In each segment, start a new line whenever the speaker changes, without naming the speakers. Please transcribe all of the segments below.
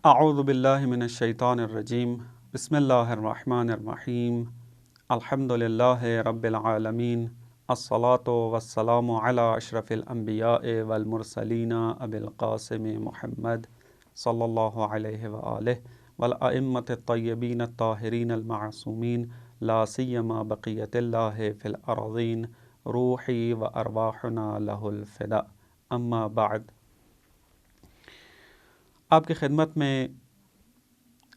اعوذ باللہ من الشیطان الرجیم بسم اللہ الرحمن الرحیم الحمدللہ رب العالمین الصلاۃ والسلام علی اشرف الانبیاء والمرسلین ابی القاسم محمد صلی اللہ علیہ وآلہ والائمۃ الطیبین الطاہرین المعصومین لا سیما بقیت اللہ فی الارضین روحی و ارواحنا لہ الفداء اما بعد۔ آپ کی خدمت میں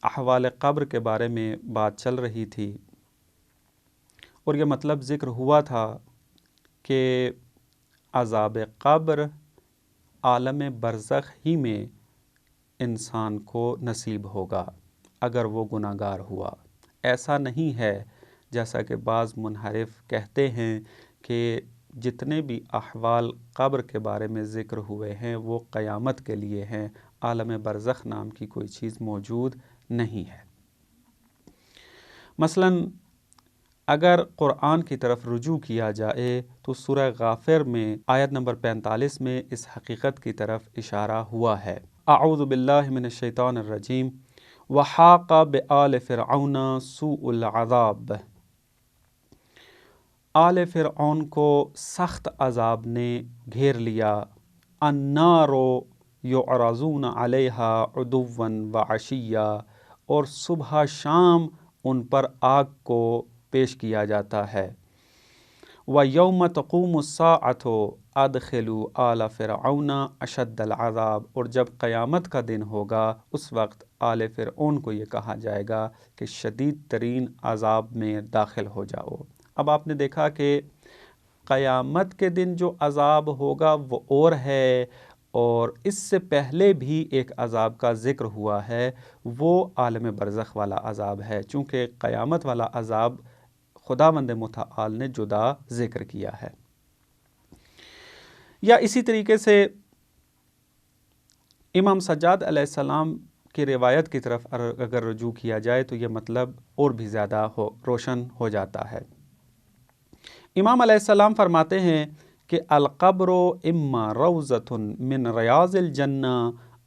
احوال قبر کے بارے میں بات چل رہی تھی اور یہ مطلب ذکر ہوا تھا کہ عذاب قبر عالم برزخ ہی میں انسان کو نصیب ہوگا اگر وہ گناہ گار ہوا۔ ایسا نہیں ہے جیسا کہ بعض منحرف کہتے ہیں کہ جتنے بھی احوال قبر کے بارے میں ذکر ہوئے ہیں وہ قیامت کے لیے ہیں، عالم برزخ نام کی کوئی چیز موجود نہیں ہے۔ مثلا اگر قرآن کی طرف رجوع کیا جائے تو سورہ غافر میں آیت نمبر 45 میں اس حقیقت کی طرف اشارہ ہوا ہے۔ اعوذ باللہ من الشیطان الرجیم وحاق بآل فرعون سوء العذاب۔ آل فرعون کو سخت عذاب نے گھیر لیا۔ النار یعرضون علیہا عدوا وعشیا، اور صبح شام ان پر آگ کو پیش کیا جاتا ہے۔ وَيَوْمَ تَقُومُ السَّاعَةُ أَدْخِلُوا آلَ فِرْعَوْنَ أَشَدَّ الْعَذَابِ، اور جب قیامت کا دن ہوگا اس وقت آل فرعون کو یہ کہا جائے گا کہ شدید ترین عذاب میں داخل ہو جاؤ۔ اب آپ نے دیکھا کہ قیامت کے دن جو عذاب ہوگا وہ اور ہے، اور اس سے پہلے بھی ایک عذاب کا ذکر ہوا ہے، وہ عالم برزخ والا عذاب ہے، چونکہ قیامت والا عذاب خداوند متعال نے جدا ذکر کیا ہے۔ یا اسی طریقے سے امام سجاد علیہ السلام کی روایت کی طرف اگر رجوع کیا جائے تو یہ مطلب اور بھی زیادہ روشن ہو جاتا ہے۔ امام علیہ السلام فرماتے ہیں کہ القبر اما روضۃ من ریاض الجنہ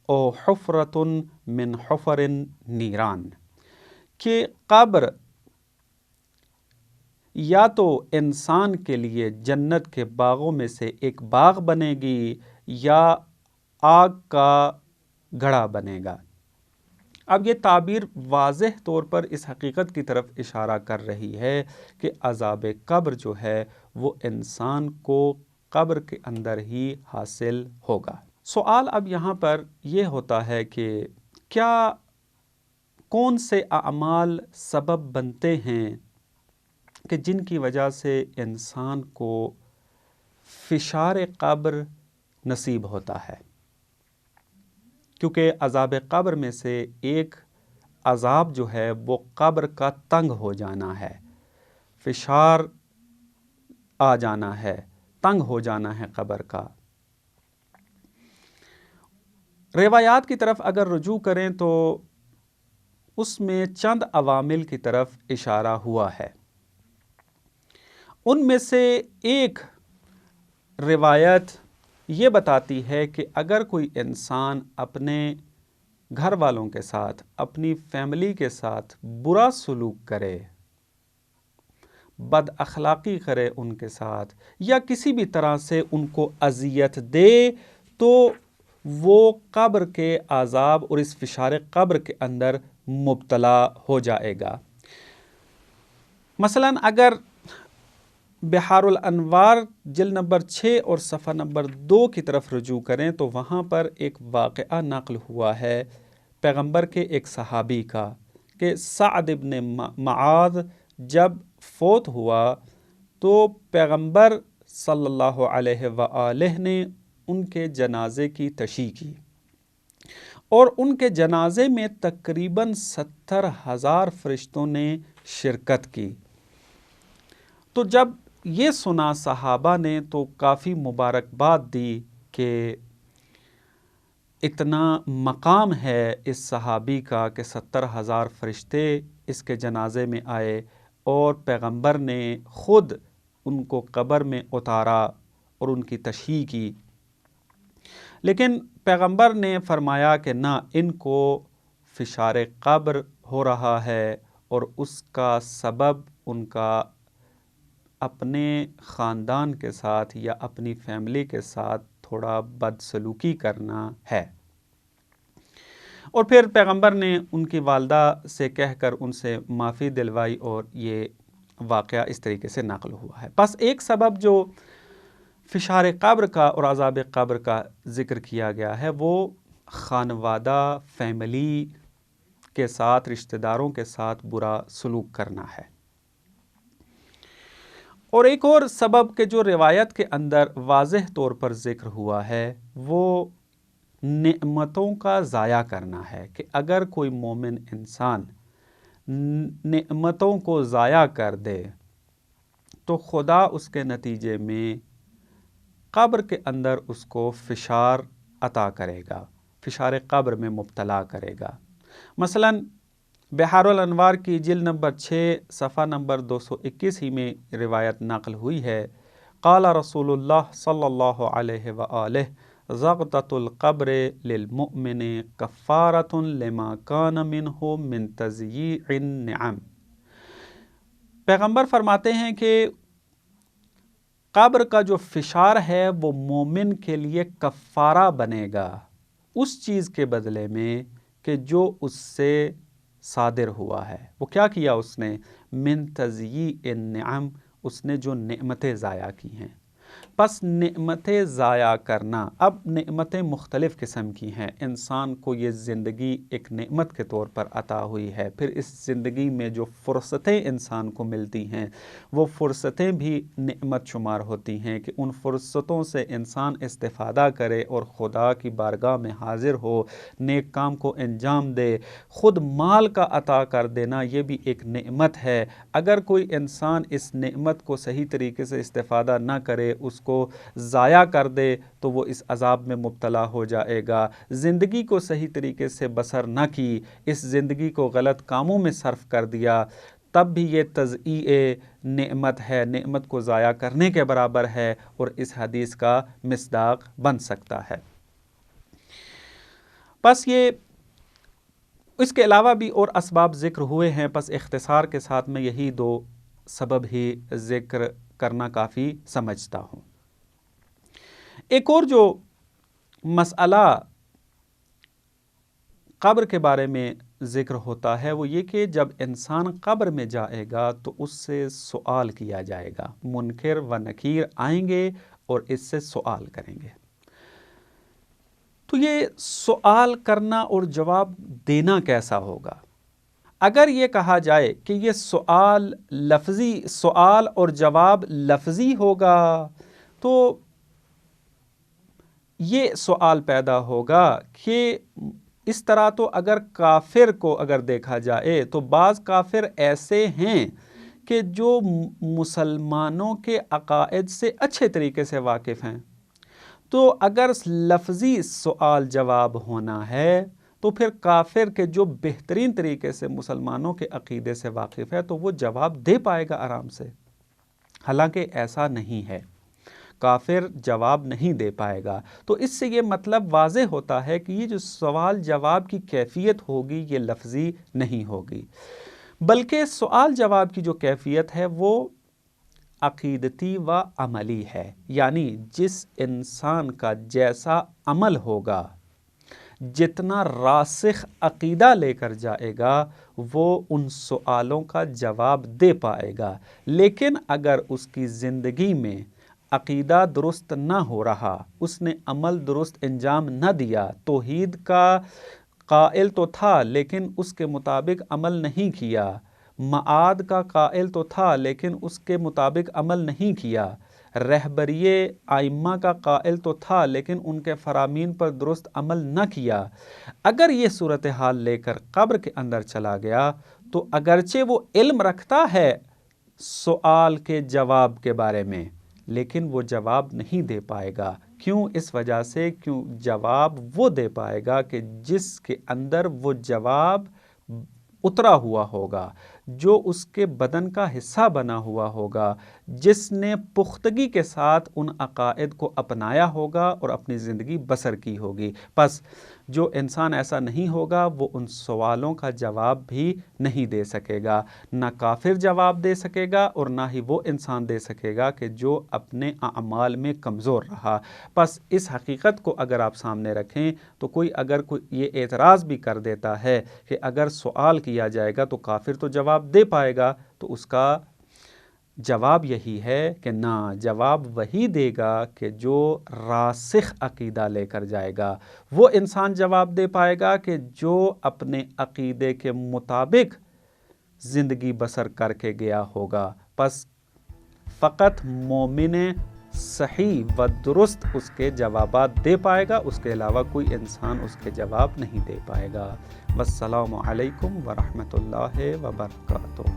او حفرۃ من حفر النیران، کہ قبر یا تو انسان کے لیے جنت کے باغوں میں سے ایک باغ بنے گی یا آگ کا گڑھا بنے گا۔ اب یہ تعبیر واضح طور پر اس حقیقت کی طرف اشارہ کر رہی ہے کہ عذاب قبر جو ہے وہ انسان کو قبر کے اندر ہی حاصل ہوگا۔ سوال اب یہاں پر یہ ہوتا ہے کہ کیا کون سے اعمال سبب بنتے ہیں کہ جن کی وجہ سے انسان کو فشار قبر نصیب ہوتا ہے؟ کیونکہ عذاب قبر میں سے ایک عذاب جو ہے وہ قبر کا تنگ ہو جانا ہے، فشار آ جانا ہے، تنگ ہو جانا ہے قبر کا۔ روایات کی طرف اگر رجوع کریں تو اس میں چند عوامل کی طرف اشارہ ہوا ہے۔ ان میں سے ایک روایت یہ بتاتی ہے کہ اگر کوئی انسان اپنے گھر والوں کے ساتھ، اپنی فیملی کے ساتھ برا سلوک کرے، بد اخلاقی کرے ان کے ساتھ، یا کسی بھی طرح سے ان کو اذیت دے، تو وہ قبر کے عذاب اور اس فشار قبر کے اندر مبتلا ہو جائے گا۔ مثلا اگر بحار الانوار جلد نمبر 6 اور صفحہ نمبر 2 کی طرف رجوع کریں تو وہاں پر ایک واقعہ نقل ہوا ہے پیغمبر کے ایک صحابی کا، کہ سعد ابن معاذ جب فوت ہوا تو پیغمبر صلی اللہ علیہ وآلہ نے ان کے جنازے کی تشییع کی، اور ان کے جنازے میں تقریباً 70,000 فرشتوں نے شرکت کی۔ تو جب یہ سنا صحابہ نے تو کافی مبارکباد دی کہ اتنا مقام ہے اس صحابی کا کہ 70,000 فرشتے اس کے جنازے میں آئے اور پیغمبر نے خود ان کو قبر میں اتارا اور ان کی تشییع کی۔ لیکن پیغمبر نے فرمایا کہ نہ، ان کو فشار قبر ہو رہا ہے اور اس کا سبب ان کا اپنے خاندان کے ساتھ یا اپنی فیملی کے ساتھ تھوڑا بدسلوکی کرنا ہے۔ اور پھر پیغمبر نے ان کی والدہ سے کہہ کر ان سے معافی دلوائی اور یہ واقعہ اس طریقے سے نقل ہوا ہے۔ پس ایک سبب جو فشار قبر کا اور عذاب قبر کا ذکر کیا گیا ہے وہ خانوادہ فیملی کے ساتھ، رشتہ داروں کے ساتھ برا سلوک کرنا ہے۔ اور ایک اور سبب کہ جو روایت کے اندر واضح طور پر ذکر ہوا ہے وہ نعمتوں کا ضائع کرنا ہے، کہ اگر کوئی مومن انسان نعمتوں کو ضائع کر دے تو خدا اس کے نتیجے میں قبر کے اندر اس کو فشار عطا کرے گا، فشار قبر میں مبتلا کرے گا۔ مثلا بحار الانوار کی جلد نمبر 6 صفحہ نمبر 221 ہی میں روایت نقل ہوئی ہے، قال رسول اللہ صلی اللہ علیہ وآلہ ضغطۃ القبر للمؤمن کفارۃ لما کان منہ من تضییع النعم۔ پیغمبر فرماتے ہیں کہ قبر کا جو فشار ہے وہ مومن کے لیے کفارہ بنے گا اس چیز کے بدلے میں کہ جو اس سے صادر ہوا ہے۔ وہ کیا کیا اس نے؟ من تضییع النعم، اس نے جو نعمتیں ضائع کی ہیں۔ پس نعمتیں ضائع کرنا، اب نعمتیں مختلف قسم کی ہیں، انسان کو یہ زندگی ایک نعمت کے طور پر عطا ہوئی ہے، پھر اس زندگی میں جو فرصتیں انسان کو ملتی ہیں وہ فرصتیں بھی نعمت شمار ہوتی ہیں کہ ان فرصتوں سے انسان استفادہ کرے اور خدا کی بارگاہ میں حاضر ہو، نیک کام کو انجام دے۔ خود مال کا عطا کر دینا یہ بھی ایک نعمت ہے، اگر کوئی انسان اس نعمت کو صحیح طریقے سے استفادہ نہ کرے، اس کو ضائع کر دے تو وہ اس عذاب میں مبتلا ہو جائے گا۔ زندگی کو صحیح طریقے سے بسر نہ کی، اس زندگی کو غلط کاموں میں صرف کر دیا، تب بھی یہ تضییع نعمت ہے، نعمت کو ضائع کرنے کے برابر ہے اور اس حدیث کا مصداق بن سکتا ہے۔ پس یہ اس کے علاوہ بھی اور اسباب ذکر ہوئے ہیں، پس اختصار کے ساتھ میں یہی 2 سبب ہی ذکر کرنا کافی سمجھتا ہوں۔ ایک اور جو مسئلہ قبر کے بارے میں ذکر ہوتا ہے وہ یہ کہ جب انسان قبر میں جائے گا تو اس سے سوال کیا جائے گا، منکر و نکیر آئیں گے اور اس سے سوال کریں گے۔ تو یہ سوال کرنا اور جواب دینا کیسا ہوگا؟ اگر یہ کہا جائے کہ یہ سوال اور جواب لفظی ہوگا تو یہ سوال پیدا ہوگا کہ اس طرح تو اگر کافر کو اگر دیکھا جائے تو بعض کافر ایسے ہیں کہ جو مسلمانوں کے عقائد سے اچھے طریقے سے واقف ہیں، تو اگر لفظی سوال جواب ہونا ہے تو پھر کافر کے جو بہترین طریقے سے مسلمانوں کے عقیدے سے واقف ہے تو وہ جواب دے پائے گا آرام سے، حالانکہ ایسا نہیں ہے، کافر جواب نہیں دے پائے گا۔ تو اس سے یہ مطلب واضح ہوتا ہے کہ یہ جو سوال جواب کی کیفیت ہوگی یہ لفظی نہیں ہوگی، بلکہ سوال جواب کی جو کیفیت ہے وہ عقیدتی و عملی ہے، یعنی جس انسان کا جیسا عمل ہوگا، جتنا راسخ عقیدہ لے کر جائے گا وہ ان سوالوں کا جواب دے پائے گا۔ لیکن اگر اس کی زندگی میں عقیدہ درست نہ ہو رہا، اس نے عمل درست انجام نہ دیا، توحید کا قائل تو تھا لیکن اس کے مطابق عمل نہیں کیا، معاد کا قائل تو تھا لیکن اس کے مطابق عمل نہیں کیا، رہبری ائمہ کا قائل تو تھا لیکن ان کے فرامین پر درست عمل نہ کیا، اگر یہ صورتحال لے کر قبر کے اندر چلا گیا تو اگرچہ وہ علم رکھتا ہے سوال کے جواب کے بارے میں لیکن وہ جواب نہیں دے پائے گا۔ کیوں؟ اس وجہ سے کیوں جواب وہ دے پائے گا کہ جس کے اندر وہ جواب اترا ہوا ہوگا، جو اس کے بدن کا حصہ بنا ہوا ہوگا، جس نے پختگی کے ساتھ ان عقائد کو اپنایا ہوگا اور اپنی زندگی بسر کی ہوگی۔ پس جو انسان ایسا نہیں ہوگا وہ ان سوالوں کا جواب بھی نہیں دے سکے گا، نہ کافر جواب دے سکے گا اور نہ ہی وہ انسان دے سکے گا کہ جو اپنے اعمال میں کمزور رہا۔ پس اس حقیقت کو اگر آپ سامنے رکھیں تو اگر کوئی یہ اعتراض بھی کر دیتا ہے کہ اگر سوال کیا جائے گا تو کافر تو جواب دے پائے گا، تو اس کا جواب یہی ہے کہ نہ، جواب وہی دے گا کہ جو راسخ عقیدہ لے کر جائے گا۔ وہ انسان جواب دے پائے گا کہ جو اپنے عقیدے کے مطابق زندگی بسر کر کے گیا ہوگا۔ پس فقط مومن صحیح و درست اس کے جوابات دے پائے گا، اس کے علاوہ کوئی انسان اس کے جواب نہیں دے پائے گا۔ والسلام علیکم ورحمۃ اللہ وبرکاتہ۔